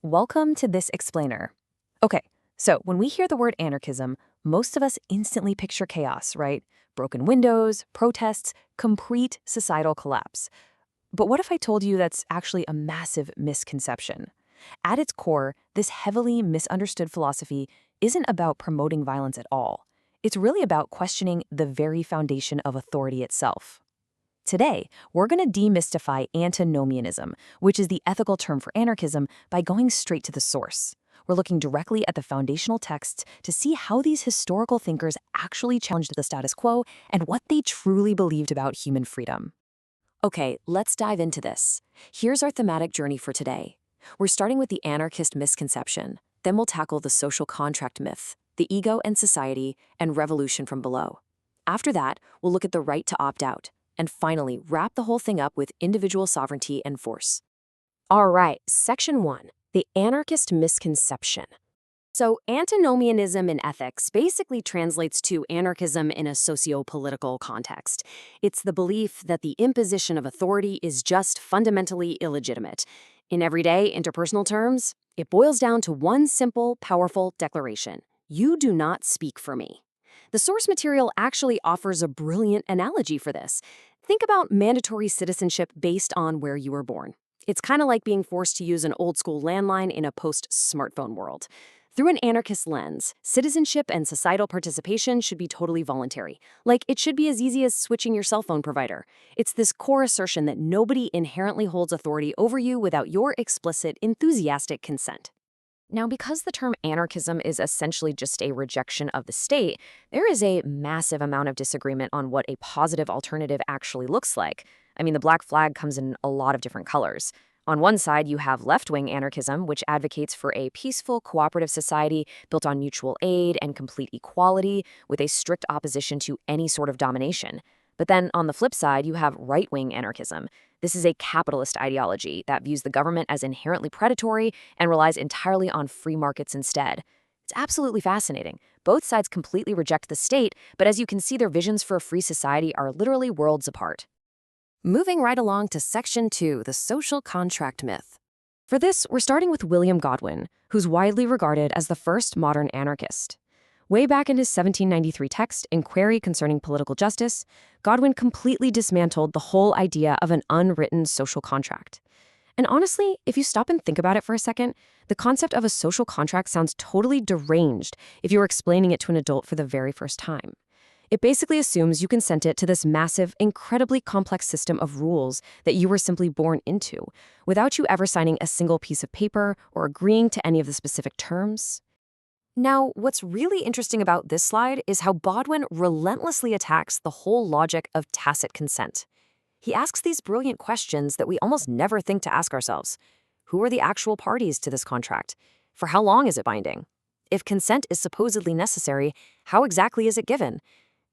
Welcome to this explainer. Okay, so when we hear the word anarchism, most of us instantly picture chaos, right? Broken windows, protests, complete societal collapse. But what if I told you that's actually a massive misconception? At its core, this heavily misunderstood philosophy isn't about promoting violence at all. It's really about questioning the very foundation of authority itself. Today, we're going to demystify antinomianism, which is the ethical term for anarchism, by going straight to the source. We're looking directly at the foundational texts to see how these historical thinkers actually challenged the status quo and what they truly believed about human freedom. Okay, let's dive into this. Here's our thematic journey for today. We're starting with the anarchist misconception. Then we'll tackle the social contract myth, the ego and society, and revolution from below. After that, we'll look at the right to opt out. And finally, wrap the whole thing up with individual sovereignty and force. All right, Section 1, the anarchist misconception. So antinomianism in ethics basically translates to anarchism in a socio-political context. It's the belief that the imposition of authority is just fundamentally illegitimate. In everyday interpersonal terms, it boils down to one simple, powerful declaration: you do not speak for me. The source material actually offers a brilliant analogy for this. Think about mandatory citizenship based on where you were born. It's kind of like being forced to use an old-school landline in a post-smartphone world. Through an anarchist lens, citizenship and societal participation should be totally voluntary. Like, it should be as easy as switching your cell phone provider. It's this core assertion that nobody inherently holds authority over you without your explicit, enthusiastic consent. Now, because the term anarchism is essentially just a rejection of the state, there is a massive amount of disagreement on what a positive alternative actually looks like. I mean, the black flag comes in a lot of different colors. On one side, you have left-wing anarchism, which advocates for a peaceful, cooperative society built on mutual aid and complete equality, with a strict opposition to any sort of domination. But then on the flip side, you have right-wing anarchism. This is a capitalist ideology that views the government as inherently predatory and relies entirely on free markets instead. It's absolutely fascinating. Both sides completely reject the state, but as you can see, their visions for a free society are literally worlds apart. Moving right along to Section 2, the social contract myth. For this, we're starting with William Godwin, who's widely regarded as the first modern anarchist. Way back in his 1793 text, Inquiry Concerning Political Justice, Godwin completely dismantled the whole idea of an unwritten social contract. And honestly, if you stop and think about it for a second, the concept of a social contract sounds totally deranged if you were explaining it to an adult for the very first time. It basically assumes you consented to this massive, incredibly complex system of rules that you were simply born into, without you ever signing a single piece of paper or agreeing to any of the specific terms. Now, what's really interesting about this slide is how Godwin relentlessly attacks the whole logic of tacit consent. He asks these brilliant questions that we almost never think to ask ourselves. Who are the actual parties to this contract? For how long is it binding? If consent is supposedly necessary, how exactly is it given?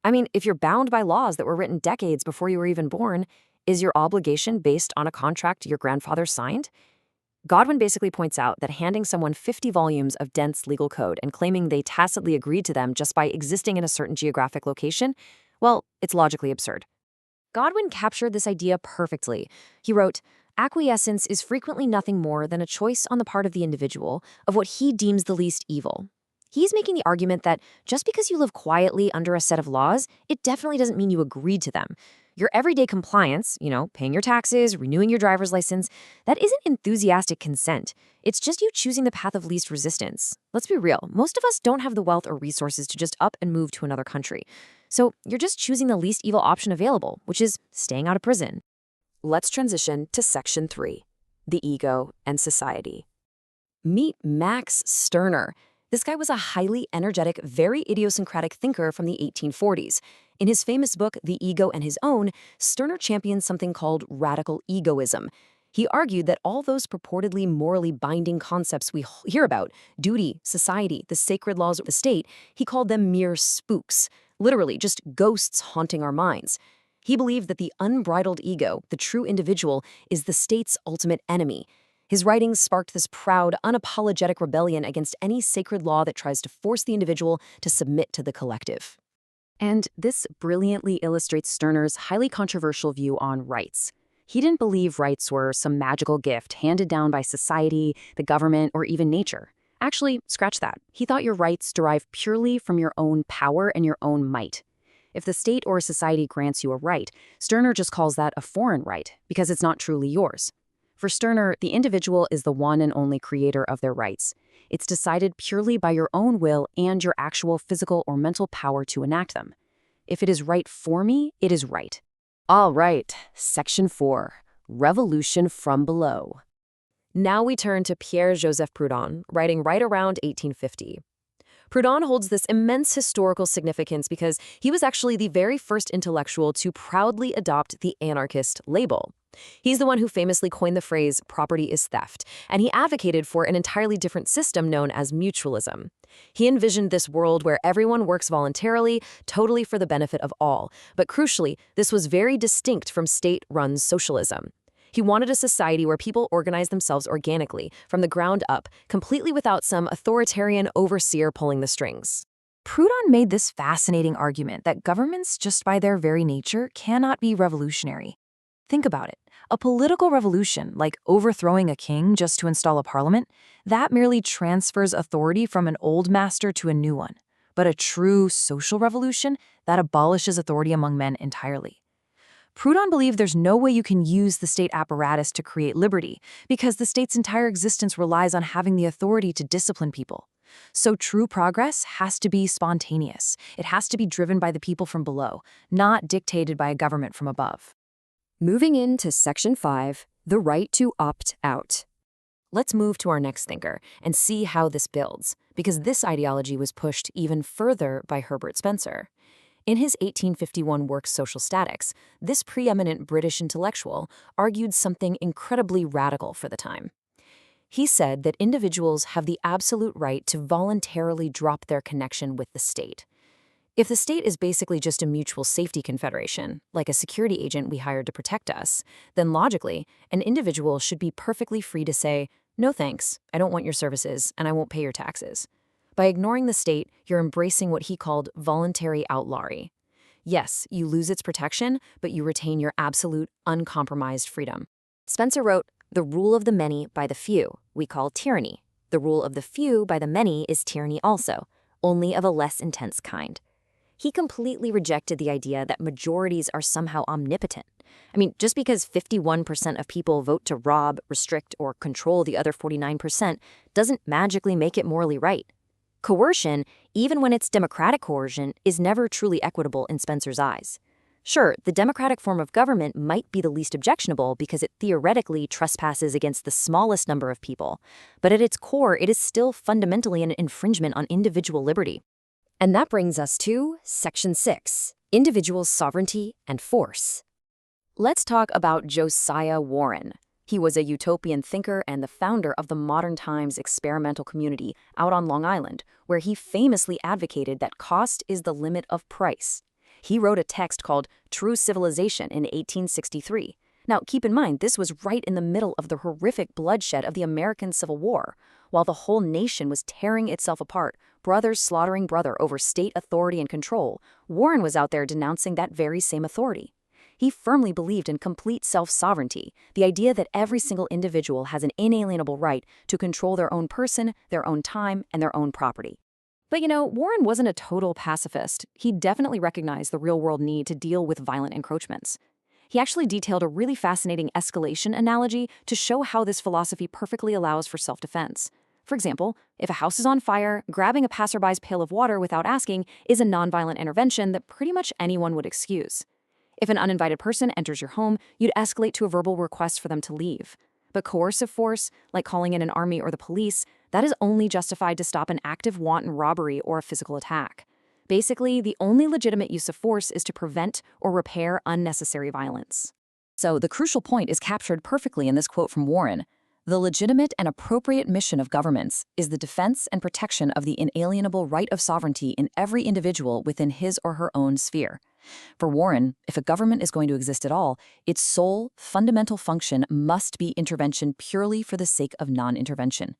I mean, if you're bound by laws that were written decades before you were even born, is your obligation based on a contract your grandfather signed? Godwin basically points out that handing someone 50 volumes of dense legal code and claiming they tacitly agreed to them just by existing in a certain geographic location, well, it's logically absurd. Godwin captured this idea perfectly. He wrote, "Acquiescence is frequently nothing more than a choice on the part of the individual of what he deems the least evil." He's making the argument that just because you live quietly under a set of laws, it definitely doesn't mean you agreed to them. Your everyday compliance, paying your taxes, renewing your driver's license, that isn't enthusiastic consent. It's just you choosing the path of least resistance. Let's be real, most of us don't have the wealth or resources to just up and move to another country. So you're just choosing the least evil option available, which is staying out of prison. Let's transition to Section 3, the ego and society. Meet Max Stirner. This guy was a highly energetic, very idiosyncratic thinker from the 1840s. In his famous book, The Ego and His Own, Stirner championed something called radical egoism. He argued that all those purportedly morally binding concepts we hear about, duty, society, the sacred laws of the state, he called them mere spooks, literally just ghosts haunting our minds. He believed that the unbridled ego, the true individual, is the state's ultimate enemy. His writings sparked this proud, unapologetic rebellion against any sacred law that tries to force the individual to submit to the collective. And this brilliantly illustrates Stirner's highly controversial view on rights. He didn't believe rights were some magical gift handed down by society, the government, or even nature. Actually, scratch that. He thought your rights derive purely from your own power and your own might. If the state or society grants you a right, Stirner just calls that a foreign right because it's not truly yours. For Stirner, the individual is the one and only creator of their rights. It's decided purely by your own will and your actual physical or mental power to enact them. If it is right for me, it is right. All right, Section 4, Revolution from Below. Now we turn to Pierre-Joseph Proudhon, writing right around 1850. Proudhon holds this immense historical significance because he was actually the very first intellectual to proudly adopt the anarchist label. He's the one who famously coined the phrase, property is theft, and he advocated for an entirely different system known as mutualism. He envisioned this world where everyone works voluntarily, totally for the benefit of all, but crucially, this was very distinct from state-run socialism. He wanted a society where people organize themselves organically, from the ground up, completely without some authoritarian overseer pulling the strings. Proudhon made this fascinating argument that governments, just by their very nature, cannot be revolutionary. Think about it. A political revolution, like overthrowing a king just to install a parliament, that merely transfers authority from an old master to a new one. But a true social revolution, that abolishes authority among men entirely. Proudhon believed there's no way you can use the state apparatus to create liberty, because the state's entire existence relies on having the authority to discipline people. So true progress has to be spontaneous. It has to be driven by the people from below, not dictated by a government from above. Moving into Section 5, the right to opt out. Let's move to our next thinker and see how this builds, because this ideology was pushed even further by Herbert Spencer. In his 1851 work Social Statics, this preeminent British intellectual argued something incredibly radical for the time. He said that individuals have the absolute right to voluntarily drop their connection with the state. If the state is basically just a mutual safety confederation, like a security agent we hired to protect us, then logically, an individual should be perfectly free to say, "No thanks, I don't want your services, and I won't pay your taxes." By ignoring the state, you're embracing what he called voluntary outlawry. Yes, you lose its protection, but you retain your absolute, uncompromised freedom. Spencer wrote, "The rule of the many by the few we call tyranny. The rule of the few by the many is tyranny also, only of a less intense kind." He completely rejected the idea that majorities are somehow omnipotent. I mean, just because 51% of people vote to rob, restrict, or control the other 49% doesn't magically make it morally right. Coercion, even when it's democratic coercion, is never truly equitable in Spencer's eyes. Sure, the democratic form of government might be the least objectionable because it theoretically trespasses against the smallest number of people, but at its core, it is still fundamentally an infringement on individual liberty. And that brings us to Section 6, Individual Sovereignty and Force. Let's talk about Josiah Warren. He was a utopian thinker and the founder of the Modern Times experimental community out on Long Island, where he famously advocated that cost is the limit of price. He wrote a text called True Civilization in 1863. Now, keep in mind, this was right in the middle of the horrific bloodshed of the American Civil War. While the whole nation was tearing itself apart, brothers slaughtering brother over state authority and control, Warren was out there denouncing that very same authority. He firmly believed in complete self-sovereignty, the idea that every single individual has an inalienable right to control their own person, their own time, and their own property. But Warren wasn't a total pacifist. He definitely recognized the real-world need to deal with violent encroachments. He actually detailed a really fascinating escalation analogy to show how this philosophy perfectly allows for self-defense. For example, if a house is on fire, grabbing a passerby's pail of water without asking is a nonviolent intervention that pretty much anyone would excuse. If an uninvited person enters your home, you'd escalate to a verbal request for them to leave. But coercive force, like calling in an army or the police, that is only justified to stop an active wanton robbery or a physical attack. Basically, the only legitimate use of force is to prevent or repair unnecessary violence. So the crucial point is captured perfectly in this quote from Warren. The legitimate and appropriate mission of governments is the defense and protection of the inalienable right of sovereignty in every individual within his or her own sphere. For Warren, if a government is going to exist at all, its sole, fundamental function must be intervention purely for the sake of non-intervention.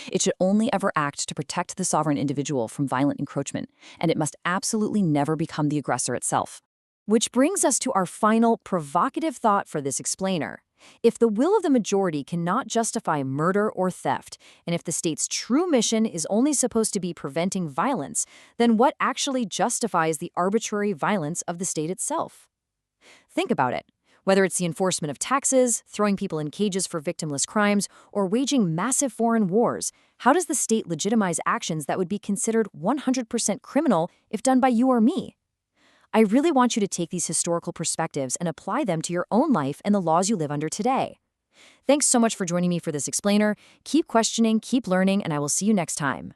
It should only ever act to protect the sovereign individual from violent encroachment, and it must absolutely never become the aggressor itself. Which brings us to our final provocative thought for this explainer. If the will of the majority cannot justify murder or theft, and if the state's true mission is only supposed to be preventing violence, then what actually justifies the arbitrary violence of the state itself? Think about it. Whether it's the enforcement of taxes, throwing people in cages for victimless crimes, or waging massive foreign wars, how does the state legitimize actions that would be considered 100% criminal if done by you or me? I really want you to take these historical perspectives and apply them to your own life and the laws you live under today. Thanks so much for joining me for this explainer. Keep questioning, keep learning, and I will see you next time.